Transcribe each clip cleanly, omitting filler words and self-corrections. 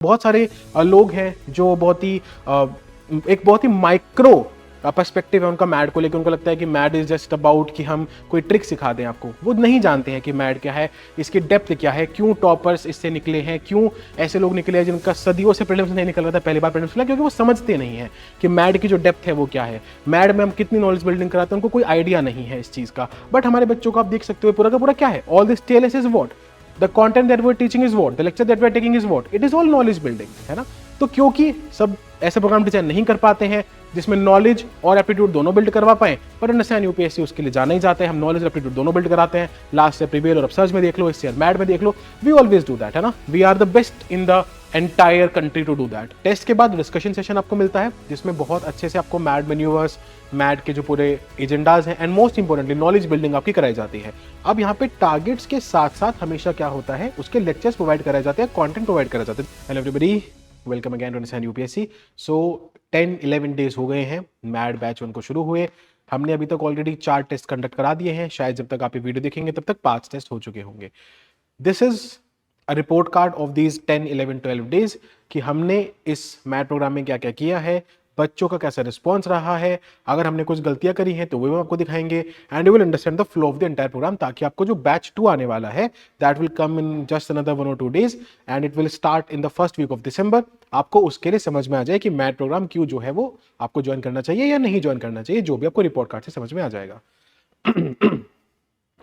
बहुत सारे लोग हैं जो एक बहुत ही माइक्रो पर्सपेक्टिव है उनका मैड को लेकर। उनको लगता है कि मैड इज जस्ट अबाउट कि हम कोई ट्रिक सिखा दें आपको। वो नहीं जानते हैं कि मैड क्या है, इसकी डेप्थ क्या है, क्यों टॉपर्स इससे निकले हैं, क्यों ऐसे लोग निकले हैं जिनका सदियों से प्रीलिम्स नहीं निकल रहा था, पहली बार प्रीलिम्स निकला, क्योंकि वो समझते नहीं है कि मैड की जो डेप्थ है वो क्या है, मैड में हम कितनी नॉलेज बिल्डिंग कराते हैं, उनको कोई आइडिया नहीं है इस चीज़ का। बट हमारे बच्चों को आप देख सकते हो पूरा का पूरा क्या है, all this tale is what the content that we're teaching is what, the lecture that we're taking is what, it is all knowledge building, है ना। तो क्योंकि सब ऐसे प्रोग्राम डिजाइन नहीं कर पाते हैं जिसमें नॉलेज और एप्टीट्यूड दोनों बिल्ड करवा पाए, पर अंडरस्टैंड यूपीएससी उसके लिए जाना ही जाते हैं। हम नॉलेज और एप्टीट्यूड दोनों बिल्ड कराते हैं। लास्ट से प्रीवियर और सर्च में देख लो, इससे मैड में देख लो, वी ऑलवेज डू दैट, है ना। We are the best in the entire country to do that. Test के बाद डिस्कशन सेशन आपको मिलता है जिसमें बहुत अच्छे से आपको मैड मैन्यूवर्स, मैड के जो पूरे एजेंडाज हैं and most importantly knowledge building आपकी कराई जाती है। अब यहाँ पे टारगेट्स के साथ साथ हमेशा क्या होता है, उसके लेक्चर्स प्रोवाइड कराए जाते हैं, कंटेंट प्रोवाइड कराए जाते हैं। Hello everybody, welcome again to understand UPSC. So 10-11 days हो गए हैं मैड बैच 1 को शुरू हुए। हमने अभी तक ऑलरेडी 4 टेस्ट कंडक्ट करा दिए हैं। शायद जब तक आप ये वीडियो देखेंगे तब तक 5 टेस्ट हो चुके होंगे। This is a report card of these 10, 11, 12 days कि हमने इस मैथ प्रोग्राम में क्या क्या किया है, बच्चों का कैसा रिस्पॉन्स रहा है। अगर हमने कुछ गलतियां करी हैं तो वो आपको दिखाएंगे and you will understand the flow of the entire programme, ताकि आपको जो बैच 2 आने वाला है that will come in just another 1 or 2 days and it will start in the first week of December. आपको उसके लिए समझ में आ जाए कि मैथ प्रोग्राम क्यों जो है वो आपको ज्वाइन करना चाहिए या नहीं ज्वाइन करना चाहिए, जो भी आपको रिपोर्ट कार्ड से समझ में आ जाएगा।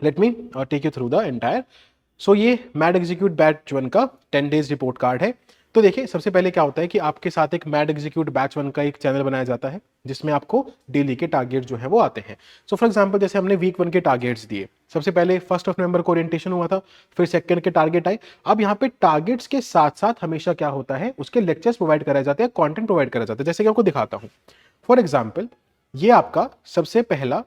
Let me take you through the entire. So ये मैड एग्जीक्यूट बैच 1 का 10 डेज रिपोर्ट कार्ड है। तो देखिए, सबसे पहले क्या होता है कि आपके साथ एक मैड एग्जीक्यूट बैच 1 का एक चैनल बनाया जाता है जिसमें आपको डेली के टारगेट जो है वो आते हैं। सो फॉर एग्जांपल, जैसे हमने वीक 1 के टारगेट्स दिए, सबसे पहले 1 नवंबर को ओरिएंटेशन हुआ था, फिर 2 के टारगेट आए। अब यहाँ पे टारगेट्स के साथ साथ हमेशा क्या होता है, उसके लेक्चर्स प्रोवाइड कराए जाते हैं, कॉन्टेंट प्रोवाइड कराया जाता है। जैसे कि आपको दिखाता हूँ, फॉर एग्जाम्पल ये आपका सबसे पहला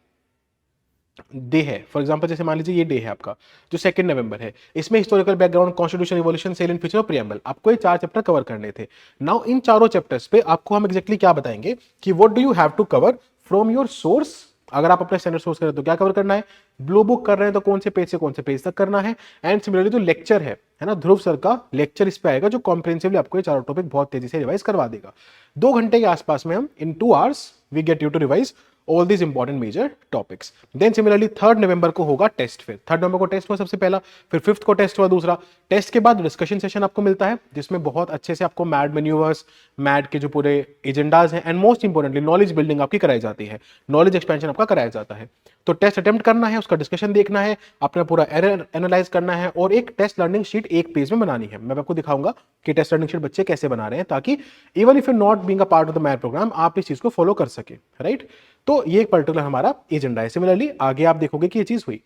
डे है। फॉर एग्जांपल जैसे मान लीजिए ये डे है आपका जो 2 नवंबर है। इसमें historical background, constitution, revolution, salient feature और प्रीएम्बल, आपको ये 4 चैप्टर कवर करने थे। नाउ इन चारों चैप्टर्स पे आपको हम एग्जैक्टली क्या बताएंगे कि what do you have to cover from your source. अगर आप अपने स्टैंडर्ड सोर्स कर रहे हैं तो क्या कवर करना है, ब्लू बुक कर रहे हैं तो कौन से पेज से कौन से पेज तक करना है। एंड सिमिलरली जो लेक्चर है ना, ध्रुव सर का लेक्चर इस पे आएगा जो कॉम्प्रिहेंसिवली आपको ये चारों टॉपिक बहुत तेजी से रिवाइज करवा देगा। 2 घंटे के आसपास में हम in 2 hours we get you to revise all these important major topics. Then similarly 3 नवंबर को होगा टेस्ट। फिर 3 नवंबर को टेस्ट हुआ सबसे पहला, फिर 5 को टेस्ट हुआ दूसरा। टेस्ट के बाद डिस्कशन सेशन आपको मिलता है जिसमें बहुत अच्छे से आपको मैड मैन्यूवर्स, मैड के जो पूरे एजेंडाज हैं and most importantly knowledge building आपकी कराई जाती है, नॉलेज एक्सपेंशन आपका कराया जाता है। तो टेस्ट अटेम्प्ट करना है, उसका डिस्कशन देखना है, अपना पूरा एरर एनालाइज करना है और एक टेस्ट लर्निंग शीट एक पेज में बनानी है। मैं आपको दिखाऊंगा कि टेस्ट लर्निंग शीट बच्चे कैसे बना रहे हैं, ताकि even if you not being a part of the math programme आप इस चीज को फॉलो कर सके, राइट। तो ये एक पर्टिकुलर हमारा एजेंडा है। सिमिलरली आगे आप देखोगे कि ये चीज हुई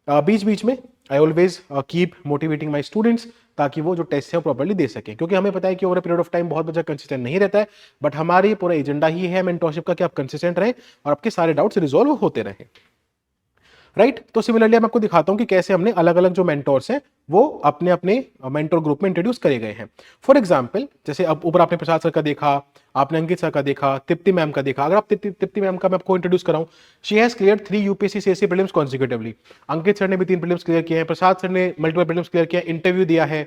बीच बीच में I always keep motivating my students, ताकि वो जो टेस्ट है वो प्रॉपर्ली दे सके, क्योंकि हमें पता है कि ओवर पीरियड ऑफ टाइम बहुत बच्चा कंसिस्टेंट नहीं रहता है। बट हमारी पूरा एजेंडा ही है मेंटोरशिप का कि आप कंसिस्टेंट रहें और आपके सारे डाउट्स रिजॉल्व होते रहें, राइट। तो सिमिलरली मैं आपको दिखाता हूं कि कैसे हमने अलग अलग जो मेंटोर्स हैं वो अपने अपने मेंटोर ग्रुप में इंट्रोड्यूस करे गए हैं। फॉर एग्जांपल जैसे अब ऊपर आपने प्रसाद सर का देखा, आपने अंकित सर का देखा, तिप्ति मैम का देखा। अगर आप तिप्ति मैम का मैं आपको इंट्रोड्यूस कराऊं, she has clear 3 UPSC CSC prelims consecutively. Ankit sir ने भी 3 प्रीलिम्स क्लियर किए हैं, प्रसाद सर ने मल्टीपल प्रीलिम्स क्लियर किया, इंटरव्यू दिया है,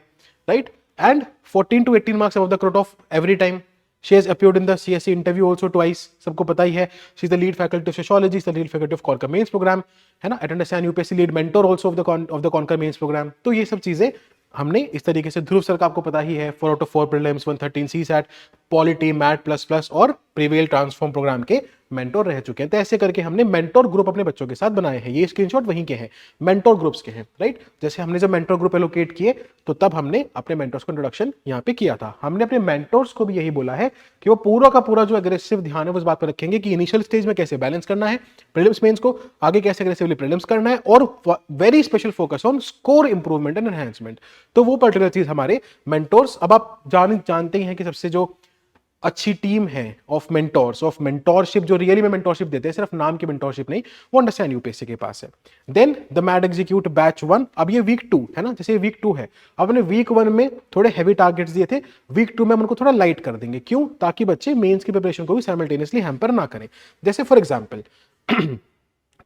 right. And 14 to 18 marks above the cut off every time. She has appeared in the CSE interview also twice, सबको पता ही है। She is the lead faculty of sociology, the lead faculty of Conquer Mains program, है ना। At understand UPSC lead mentor also of the Conquer Mains program। तो ये सब चीजें हमने इस तरीके से, ध्रुव सर का आपको पता ही है 4 out of 4 prelims, 113 CSAT, polity, math plus plus और प्रीवेल ट्रांसफॉर्म प्रोग्राम के मेंटोर रह चुके हैं। तो ऐसे करके हमने मेंटोर ग्रुप अपने बच्चों के साथ बनाए हैं। ये स्क्रीनशॉट वहीं के हैं, मेंटोर ग्रुप्स के हैं, राइट। जैसे हमने जब मेंटोर ग्रुप एलोकेट किए तो तब हमने अपने मेंटोर्स को इंट्रोडक्शन यहाँ पे किया था। हमने अपने मेंटोर्स को भी यही बोला है कि वो पूरा का पूरा जो अग्रेसिव ध्यान है वो इस बात पर रखेंगे कि इनिशियल स्टेज में कैसे बैलेंस करना है प्रीलिम्स मेंस को, आगे कैसे अग्रेसिवली प्रीलिम्स करना है, और very special focus on score improvement and enhancement. तो वो पर्टिकुलर चीज हमारे मेंटोर्स, अब आप जानते ही हैं कि सबसे जो अच्छी टीम है ऑफ मेंटोर्स, ऑफ मेंटोरशिप, जो रियली में मेंटोरशिप देते हैं, सिर्फ नाम की मेंटोरशिप नहीं, वो अंडरस्टैंड यूपीएससी के पास है। देन द मैड एग्जीक्यूट बैच 1, अब ये वीक 2 है ना, जैसे वीक 2 है। अब हमने वीक 1 में थोड़े हैवी टारगेट्स दिए थे, वीक 2 में हम उनको थोड़ा लाइट कर देंगे। क्यों? ताकि बच्चे मेंस की प्रिपरेशन को भी साइमल्टेनियसली हैम्पर ना करें। जैसे फॉर एग्जाम्पल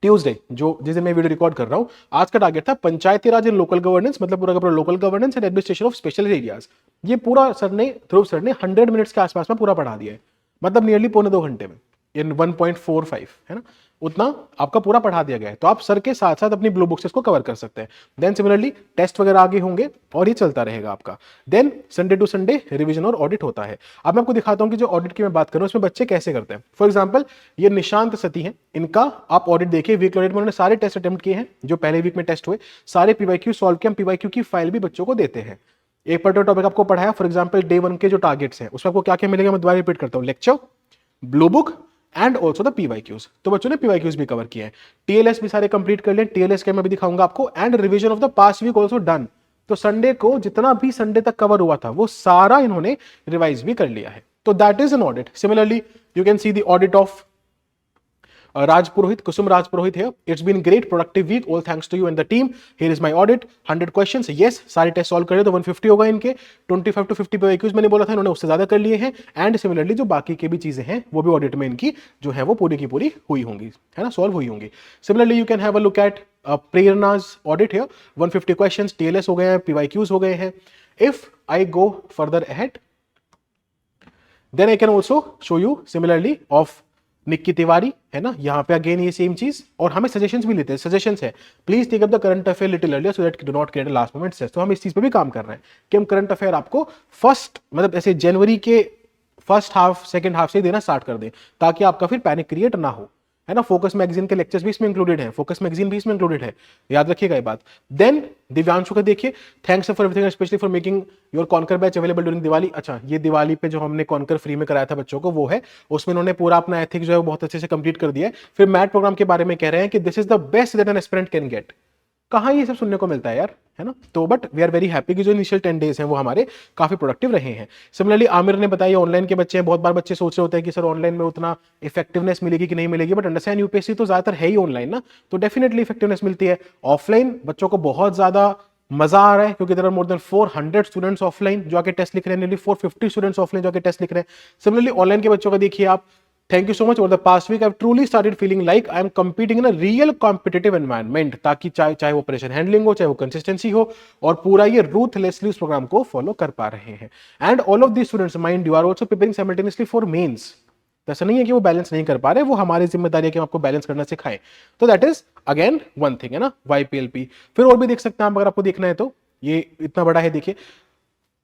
ट्यूसडे जो जिस दिन मैं वीडियो रिकॉर्ड कर रहा हूं, आज का टारगेट था पंचायती राज एंड लोकल गवर्नेंस, मतलब पूरा का पूरा local governance and administration of special areas. ये पूरा ध्रुव सर ने 100 मिनट्स के आसपास में पूरा पढ़ा दिया है, मतलब नियरली 1.25 घंटे में, इन 1.45 है ना, उतना आपका पूरा पढ़ा दिया गया है। तो आप सर के साथ साथ अपनी ब्लू बुक से इसको कवर कर सकते हैं। देन सिमिलरली टेस्ट वगैरह आगे होंगे और ये चलता रहेगा आपका। Then Sunday to Sunday revision और ऑडिट होता है। अब मैं आपको दिखाता हूं कि जो ऑडिट की मैं बात कर रहा हूं उसमें बच्चे कैसे करते हैं। फॉर एग्जांपल ये निशांत सती हैं, इनका आप ऑडिट देखिए, वीक ऑडिट में उन्होंने सारे टेस्ट अटेम्प्ट किए हैं जो पहले वीक में टेस्ट हुए, सारे पीवाईक्यू सॉल्व किए। हम पीवाईक्यू की फाइल भी बच्चों को देते हैं। एक पर्टिकुलर टॉपिक आपको पढ़ाया, फॉर एग्जांपल डे 1 के जो टारगेट्स हैं उसमें आपको क्या क्या मिलेगा, मैं दोबारा रिपीट करता हूं, lecture, blue book and also the PYQs. तो बच्चों ने पीवाईक्यूज भी कवर किए हैं, टीएलएस भी सारे कंप्लीट कर लिए, टीएलएस के मैं भी दिखाऊंगा आपको, and revision of the past week also done. तो संडे को जितना भी संडे तक कवर हुआ था वो सारा इन्होंने रिवाइज भी कर लिया है। तो that is an audit. Similarly you can see the audit of Raj Purohit, Kusum Raj Purohit here. It's been great productive week, all thanks to you and the team. Here is my audit, 100 questions. Yes, सारे test solve करे तो 150 होगा इनके, 25 to 50 PYQs मैंने बोला था, इन्होंने उससे ज्यादा कर लिए हैं। एंड सिमिलरली जो बाकी के भी चीजें हैं वो भी ऑडिट में इनकी जो है वो पूरी की पूरी हुई होंगी, है ना, सॉल्व हुई होंगी। Similarly you can have a look at Prerna's audit here, 150 questions, TLS हो गए हैं, पीवाईक्यूज हो गए हैं। If I go further ahead, then I can also show you similarly of Nikki Tiwari, है ना, यहाँ पे अगेन ये सेम चीज। और हमें सजेशंस भी लेते हैं, सजेशंस है please take up the current affair little earlier so that do not create last moment stress. तो हम इस चीज पे भी काम कर रहे हैं कि हम करंट अफेयर आपको फर्स्ट, मतलब ऐसे जनवरी के फर्स्ट हाफ सेकंड हाफ से देना स्टार्ट कर दें, ताकि आपका फिर पैनिक क्रिएट ना हो, है ना। फोकस मैगजीन के लेक्चर्स भी इसमें इंक्लूडेड है, फोकस मैगजीन भी इसमें इंक्लूडेड है, याद रखिएगा ये बात। देन दिव्यांशु का देखिए, thanks for everything specially for making your conquer batch available during Diwali. अच्छा, ये दिवाली पे जो हमने कॉन्कर फ्री में कराया था बच्चों को वो है, उसमें उन्होंने पूरा अपना एथिक्स जो है बहुत अच्छे से कंप्लीट कर दिया है। फिर मैट प्रोग्राम के बारे में कह रहे हैं कि this is the best that an aspirant can get. कहाँ ये सब सुनने को मिलता है यार, है ना। तो but we are very happy कि जो इनिशियल 10 डेज हैं वो हमारे काफी प्रोडक्टिव रहे हैं। सिमिलरली आमिर ने बताया ऑनलाइन के बच्चे हैं, बहुत बार बच्चे सोच रहे होते हैं कि सर ऑनलाइन में उतना इफेक्टिवनेस मिलेगी कि नहीं मिलेगी, बट अंडरस्टैंड यूपीएससी तो ज्यादातर है ही ऑनलाइन ना, तो डेफिनेटली इफेक्टिवनेस मिलती है। ऑफलाइन बच्चों को बहुत ज्यादा मजा आ रहा है क्योंकि there are more than 400 students offline जो आके टेस्ट लिख रहे हैं, नियरली 450 स्टूडेंट्स ऑफलाइन जो आके टेस्ट लिख रहे हैं। सिमिलरली ऑनलाइन के बच्चों का देखिए आप, thank you so much. Over the past week I have truly started feeling like I am competing in a real competitive environment, ताकि चाहे वो प्रेशर हैंडलिंग हो, चाहे वो कंसिस्टेंसी हो, और पूरा ये रूथलेसली उस प्रोग्राम को फॉलो कर पा रहे हैं। And all of these students mind you are also preparing simultaneously for mains. ऐसा नहीं है कि वो बैलेंस नहीं कर पा रहे, वो हमारी जिम्मेदारी है कि हम आपको बैलेंस करना सिखाएं। तो that is again one thing, है ना, YPLP। फिर और भी देख सकते हैं आप अगर आपको देखना है तो, ये इतना बड़ा है देखिए।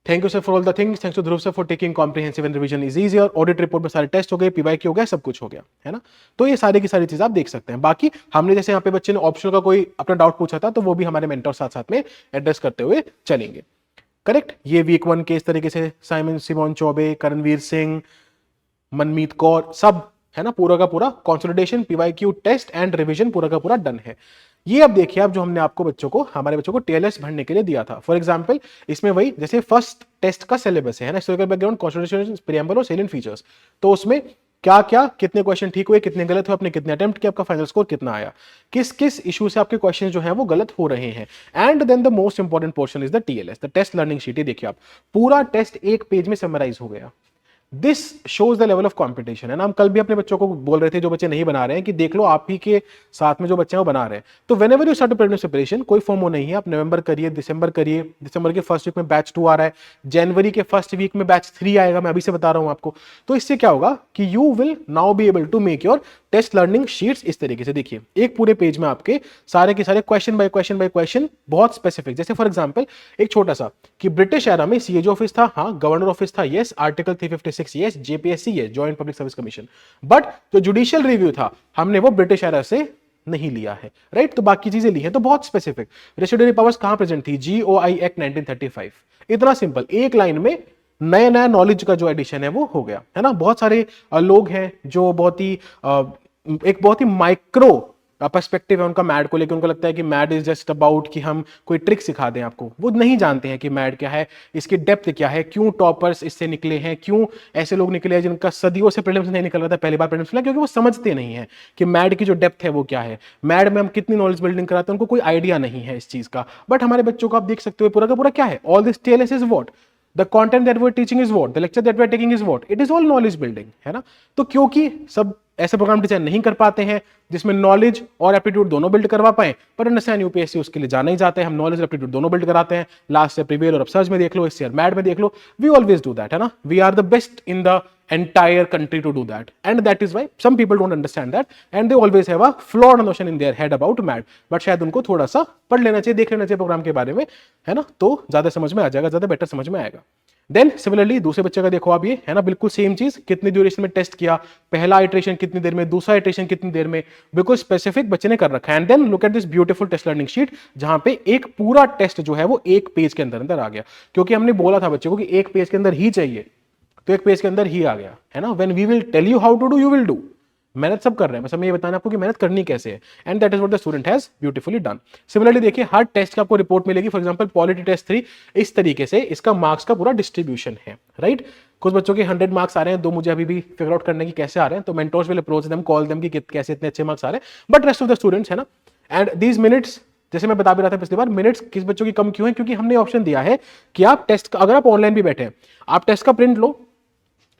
Thank you sir for all the things, thanks to Dhruv sir for taking comprehensive and revision is easier. Audit report में सारे टेस्ट हो गए, पीवाईक्यू हो गया, सब कुछ हो गया, है ना। तो ये सारी की सारी चीज आप देख सकते हैं। बाकी हमने जैसे यहाँ पे बच्चे ने ऑप्शनल का कोई अपना डाउट पूछा था तो वो भी हमारे मेंटर साथ साथ में एड्रेस करते हुए चलेंगे। करेक्ट, ये वीक 1 के इस तरीके से साइमन सिमोन चौबे, करणवीर सिंह, मनमीत कौर, सब, है ना, पूरा का पूरा consolidation, PYQ, test and revision पूरा का पूरा डन है। ये अब देखिए आप जो हमने आपको हमारे बच्चों को टीएलएस भरने के लिए दिया था। फॉर एग्जांपल इसमें वही जैसे फर्स्ट टेस्ट का सिलेबस है ना, हिस्टोरिकल बैकग्राउंड, कंसोलिडेशन, प्रीएम्बल और सेलिएंट फीचर्स। तो उसमें क्या क्या कितने क्वेश्चन ठीक हुए, कितने गलत हुए, आपने कितने अटेम्प्ट किए, आपका फाइनल स्कोर कितना आया, किस किस इशू से आपके क्वेश्चन जो है वो गलत हो रहे हैं। And then the most important portion is the TLS, the test learning sheet. देखिए आप पूरा टेस्ट एक पेज में समराइज हो गया। This shows the level of competition, है ना। हम कल भी अपने बच्चों को बोल रहे थे जो बच्चे नहीं बना रहे हैं कि देख लो आप ही के साथ में जो बच्चे हैं वो बना रहे हैं। तो व्हेनेवर यू स्टार्ट प्रिपरेशन, कोई फॉर्मो नहीं है, आप नवंबर करिए, दिसंबर करिए, दिसंबर के फर्स्ट वीक में बैच 2 आ रहा है, जनवरी के फर्स्ट वीक में बैच 3 आएगा, मैं अभी से बता रहा हूं आपको। तो इससे क्या होगा कि you will now be able to make your test learning sheets इस तरीके से। देखिए एक पूरे पेज में आपके सारे के सारे question by question by question बहुत स्पेसिफिक, जैसे फॉर एग्जांपल एक छोटा सा कि ब्रिटिश एरा में सीएजी ऑफिस था, हाँ, गवर्नर ऑफिस था, यस, आर्टिकल 356, यस, जेपीएससी है, joint public service commission, but जो जुडिशियल रिव्यू था हमने वो ब्रिटिश एरा से नहीं लिया है, राइट। तो बाकी चीजें ली है, तो बहुत स्पेसिफिक। रेसिड्यूरी पावर्स कहां प्रेजेंट थी, जीओआई एक्ट 1935, इतना सिंपल, एक लाइन में नया नया नॉलेज का जो एडिशन है वो हो गया, है ना। बहुत सारे लोग हैं जो बहुत ही एक बहुत ही माइक्रो पर्सपेक्टिव है उनका मैड को लेकर, उनको लगता है कि मैड इज जस्ट अबाउट कि हम कोई ट्रिक सिखा दें आपको। वो नहीं जानते हैं कि मैड क्या है, इसकी डेप्थ क्या है, क्यों टॉपर्स इससे निकले हैं, क्यों ऐसे लोग निकले हैं जिनका सदियों से प्रीलिम्स नहीं निकल रहा था, पहली बार प्रीलिम्स मिला, क्योंकि वो समझते नहीं है कि मैड की जो डेप्थ है वो क्या है, मैड में हम कितनी नॉलेज बिल्डिंग कराते हैं, उनको कोई आइडिया नहीं है इस चीज का। बट हमारे बच्चों को आप देख सकते हो पूरा का पूरा क्या है, all this TLS is what, the content that we're teaching is what, the lecture that we're taking is what, it is all knowledge building, है ना। तो क्योंकि सब ऐसे प्रोग्राम डिजाइन नहीं कर पाते हैं जिसमें नॉलेज और एप्टीट्यूड दोनों बिल्ड करवा पाए, पर अंडरस्टैंड यूपीएससी उसके लिए जाना ही जाते हैं, हम नॉलेज और एप्टीट्यूड दोनों बिल्ड कराते हैं। लास्ट ईयर प्रीवियर और अपसर्च में देख लो, इस ईयर मैड में देख लो, वी ऑलवेज डू दैट, है ना, we are the best in the entire country to do that, and that is why some people don't understand that and they always have a flawed notion in their head about MAT, but शायद उनको थोड़ा सा पढ़ लेना चाहिए, देख लेना चाहिए प्रोग्राम के बारे में, है ना, तो ज्यादा समझ में आ जाएगा, ज्यादा बेटर समझ में आएगा। देन सिमिलरली दूसरे बच्चे का देखो आप, ये है ना बिल्कुल सेम चीज, कितनी ड्यूरेशन में टेस्ट किया, पहला इटरेशन कितनी देर में, दूसरा इटरेशन कितनी देर में, बिल्कुल स्पेसिफिक बच्चे ने कर रखा है। And then look at this beautiful test learning sheet, जहां पे एक पूरा टेस्ट जो है वो एक पेज के अंदर अंदर आ गया, क्योंकि हमने बोला था बच्चों को कि एक पेज के अंदर ही चाहिए, तो एक पेज के अंदर ही आ गया, है ना। When we will tell you how to do, you will do. मेहनत सब कर रहे हैं, बस हमें ये बताना आपको कि मेहनत करनी कैसे है, and that is what the student has beautifully done. Similarly देखिए हर टेस्ट का आपको रिपोर्ट मिलेगी, फॉर एग्जांपल पॉलिटी टेस्ट 3, इस तरीके से इसका मार्क्स का पूरा डिस्ट्रीब्यूशन है, राइट। कुछ बच्चों के 100 मार्क्स आ रहे हैं, दो मुझे अभी भी फिगर आउट करने की कैसे आ रहे हैं, तो mentors will approach them, call them कि कैसे इतने अच्छे मार्क्स आ रहे हैं, but rest of the students, है ना। एंड दीज मिनट्स, जैसे मैं बता भी रहा था पिछली बार, मिनट्स किस बच्चों की कम क्यों है, क्योंकि हमने ऑप्शन दिया है कि आप टेस्ट, अगर आप ऑनलाइन भी बैठे हैं, आप टेस्ट का प्रिंट लो,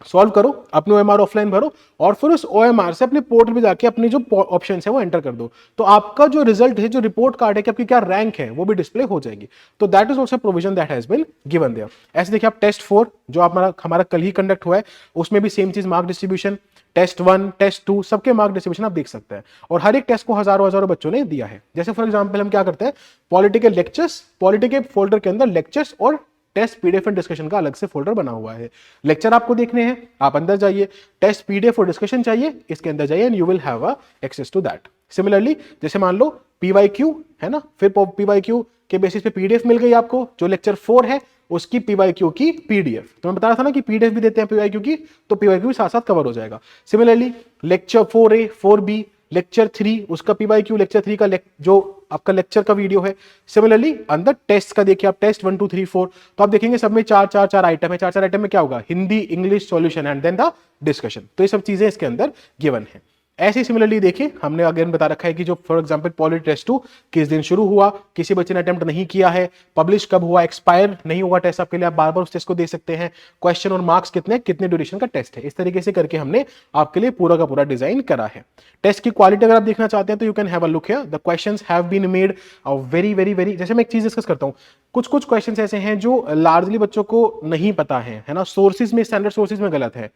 सॉल्व करो, अपने ओएमआर ऑफलाइन भरो, और फिर उस ओएमआर से अपने पोर्टल पे जाके अपनी जो ऑप्शन है वो एंटर कर दो, तो आपका जो रिजल्ट है, जो रिपोर्ट कार्ड है कि आपकी क्या रैंक है, वो भी डिस्प्ले हो जाएगी। तो that is also provision that has been given there. ऐसे देखिए आप टेस्ट 4 जो हमारा कल ही कंडक्ट हुआ है, उसमें भी सेम चीज मार्क डिस्ट्रीब्यूशन, टेस्ट 1 टेस्ट 2 सबके मार्क डिस्ट्रीब्यूशन आप देख सकते हैं, और हर एक टेस्ट को हजारों हजारों बच्चों ने दिया है। जैसे फॉर एग्जाम्पल हम क्या करते हैं, पॉलिटिकल लेक्चर्स, पॉलिटिकल फोल्डर के अंदर लेक्चर्स और टेस्ट पीडीएफ एंड डिस्कशन का अलग से फोल्डर बना हुआ है। लेक्चर आपको देखने हैं, आप अंदर जाइए, टेस्ट पीडीएफ और डिस्कशन चाहिए, इसके अंदर जाइए, and you will have access to that. Similarly जैसे मान लो पीवाईक्यू है ना, फिर पीवाईक्यू के बेसिस पे पीडीएफ मिल गई आपको, जो लेक्चर 4 है उसकी पीवाईक्यू की पीडीएफ, तो मैं बता रहा था ना कि पीडीएफ भी देते हैं पीवाईक्यू की, तो पीवाईक्यू साथ साथ कवर हो जाएगा। Similarly lecture 4A 4B lecture 3 उसका पीवाईक्यू, लेक्चर 3 का जो आपका लेक्चर का वीडियो है। सिमिलरली अंदर टेस्ट का देखिए आप, टेस्ट 1 2 3 4, तो आप देखेंगे सब में 4 आइटम है, 4 आइटम में क्या होगा, Hindi, English, solution and then the discussion, तो ये सब चीजें इसके अंदर गिवन है। ऐसे सिमिलरली देखिए हमने अगेन बता रखा है कि जो फॉर एग्जांपल पॉलिटी टेस्ट 2 किस दिन शुरू हुआ, किसी बच्चे ने अटेम्प्ट नहीं किया है, पब्लिश कब हुआ, एक्सपायर नहीं हुआ टेस्ट आपके लिए, आप बार बार उस टेस्ट को दे सकते हैं, क्वेश्चन और मार्क्स कितने ड्यूरेशन का टेस्ट है, इस तरीके से करके हमने आपके लिए पूरा का पूरा डिजाइन करा है। टेस्ट की क्वालिटी अगर आप देखना चाहते हैं तो you can have a look here, the questions have been made very very very, जैसे मैं एक चीज डिस्कस करता हूं, कुछ क्वेश्चंस ऐसे हैं जो लार्जली बच्चों को नहीं पता है ना, सोर्सेज में, स्टैंडर्ड सोर्सेज में गलत है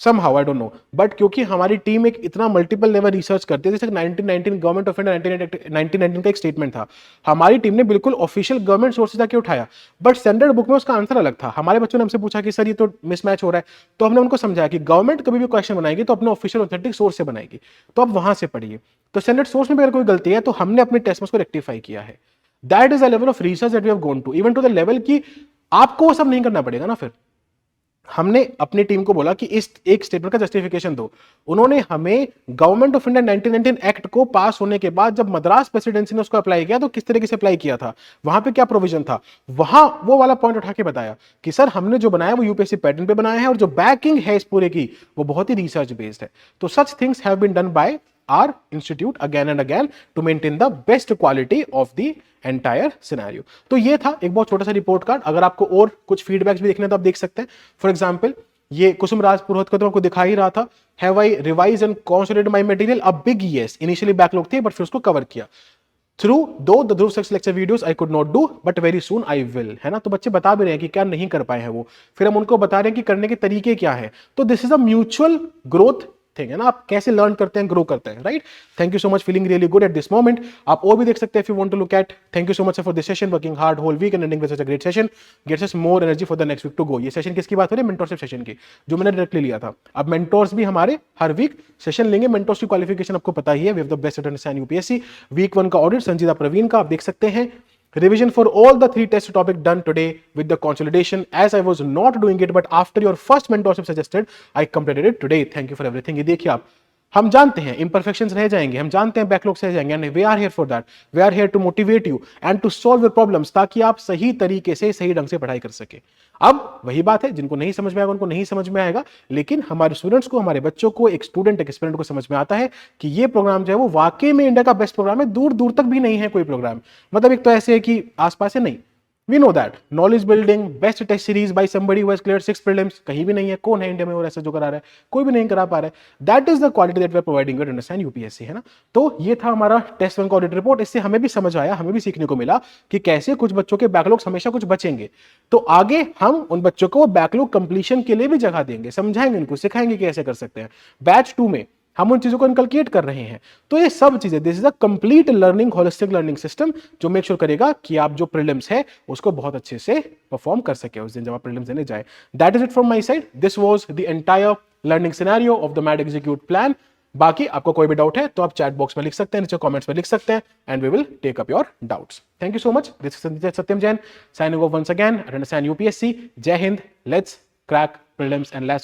somehow I don't know, but क्योंकि हमारी टीम एक इतना मल्टीपल लेवल रिसर्च करती है, जैसे 1919 गवर्नमेंट ऑफ इंडिया 1919 का एक स्टेटमेंट था, हमारी टीम ने बिल्कुल ऑफिशियल गवर्नमेंट सोर्सेज जाके उठाया, बट स्टैंडर्ड बुक में उसका आंसर अलग था। हमारे बच्चों ने हमसे पूछा कि सर ये तो मिसमैच हो रहा है, तो हमने उनको समझाया कि गवर्नमेंट कभी भी क्वेश्चन बनाएगी तो अपने ऑफिशियल ऑथेंटिक सोर्स से बनाएगी, तो आप वहां से पढ़िए। तो स्टैंडर्ड सोर्स में अगर कोई गलती है तो हमने अपने टेस्ट में उसको रेक्टिफाई किया है। That is a level of research that we have gone to, even to the level की आपको वो सब नहीं करना पड़ेगा ना। फिर हमने अपनी टीम को बोला कि इस एक स्टेटमेंट का जस्टिफिकेशन दो, उन्होंने हमें गवर्नमेंट ऑफ इंडिया 1919 एक्ट को पास होने के बाद जब मद्रास प्रेसिडेंसी ने उसको अप्लाई किया तो किस तरीके से अप्लाई किया था, वहां पे क्या प्रोविजन था, वहां वो वाला पॉइंट उठा के बताया कि सर हमने जो बनाया वो यूपीएससी पैटर्न पे बनाया है, और जो बैकिंग है इस पूरे की वो बहुत ही रिसर्च बेस्ड है। तो such things have been done by our institute again and again to maintain the best quality of the entire scenario। तो ये था एक बहुत छोटा सा रिपोर्ट कार्ड। अगर आपको और कुछ फीडबैक्स भी देखने तो आप देख सकते हैं। फॉर एग्जांपल ये कुसुम राज पुरोहित को तो आपको दिखा ही रहा था, have I revise and consolidated my material, a big yes, initially backlog थे बट फिर उसको कवर किया थ्रू दो the Dhruv success lecture videos I could not do but very soon I will, है ना। तो बच्चे बता भी रहे हैं कि क्या नहीं कर पाए हैं वो, फिर हम उनको बता रहे हैं कि करने के तरीके क्या है। तो this is a mutual growth thing, है ना, आप कैसे लर्न करते हैं, ग्रो करते हैं, right. Thank you so much, feeling really good at this moment. आप और भी देख सकते हैं if you want to look at. Thank you so much for this session, working hard whole week and ending with such a great session, gives us more energy for the next week to go. ये session किसकी बात हो रही है, mentorship session की, जो मैंने directly लिया था। अब मेंटर्स भी हमारे हर वीक सेशन लेंगे। मेंटर्स की क्वालिफिकेशन आपको पता ही है, we have the best understand UPSC. Week 1 का ऑडिट संजीदा प्रवीण का आप देख सकते हैं। Revision for all the 3 test topic done today with the consolidation, as I was not doing it but after your first mentorship suggested I completed it today. Thank you for everything। ये देखिए आप, हम जानते हैं imperfections रह जाएंगे, हम जानते हैं बैकलॉग्स रह जाएंगे, and we are here for that, we are here to motivate you and to solve your problems, ताकि आप सही तरीके से सही ढंग से पढ़ाई कर सके। अब वही बात है, जिनको नहीं समझ में आएगा उनको नहीं समझ में आएगा, लेकिन हमारे स्टूडेंट्स को, हमारे बच्चों को, एक स्टूडेंट एक स्टूडेंट को समझ में आता है कि ये प्रोग्राम जो है वो वाकई में इंडिया का बेस्ट प्रोग्राम है। दूर दूर तक भी नहीं है कोई प्रोग्राम, मतलब एक तो ऐसे है कि आसपास है नहीं, we know that knowledge building best test series by somebody who has cleared 6 prelims कहीं भी नहीं है। कौन है इंडिया में और ऐसा जो करा रहा है? कोई भी नहीं करा पा रहा है। That is the quality that we are providing to understand UPSC, है ना। तो ये था हमारा टेस्ट 1 का ऑडिट रिपोर्ट। इससे हमें भी समझ आया, हमें भी सीखने को मिला कि कैसे कुछ बच्चों के बैकलॉग्स हमेशा कुछ बचेंगे, तो आगे हम उन बच्चों को बैकलॉग कंप्लीशन के लिए भी जगह देंगे, समझाएंगे उनको, सिखाएंगे कि कैसे कर सकते हैं। बैच 2 में हम उन चीजों को इनकलकेट कर रहे हैं। तो ये सब चीजें, this is a complete learning holistic learning system जो मेक श्योर करेगा कि आप जो प्रीलिम्स है उसको बहुत अच्छे से परफॉर्म कर सके उस दिन जब आप प्रीलिम्स देने जाए। That is it from my side. This was the entire learning scenario of the मैड एग्जीक्यूट प्लान। बाकी आपको कोई भी डाउट है तो आप चैट बॉक्स में लिख सकते हैं, नीचे कमेंट्स में लिख सकते हैं, and we will take up your doubts. Thank you so much. This is Satyam Jain signing off once again at understand UPSC. Jai Hind. Let's crack prelims and let's